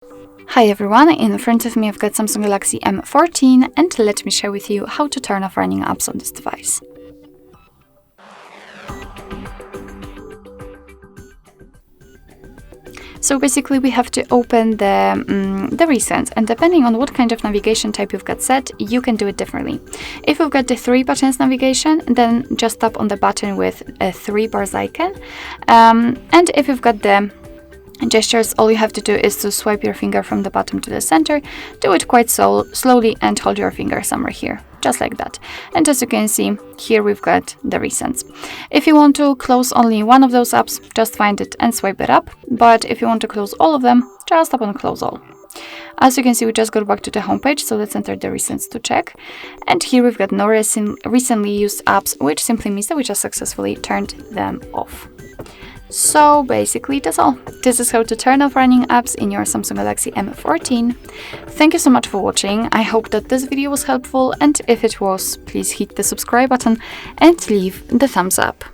Hi everyone, in front of me I've got Samsung Galaxy M14 and let me share with you how to turn off running apps on this device. So basically we have to open the recent, and depending on what kind of navigation type you've got set, you can do it differently. If you've got the 3 buttons navigation, then just tap on the button with a 3 bars icon, and if you've got the gestures, all you have to do is to swipe your finger from the bottom to the center. Do it quite slowly and hold your finger somewhere here, just like that. And as you can see, here we've got the recents. If you want to close only one of those apps, just find it and swipe it up. But if you want to close all of them, just tap on close all. As you can see, we just got back to the homepage, so let's enter the recents to check. And here we've got no recently used apps, which simply means that we just successfully turned them off. So basically that's all. This is how to turn off running apps in your Samsung Galaxy M14. Thank you so much for watching. I hope that this video was helpful, and if it was, please hit the subscribe button and leave the thumbs up.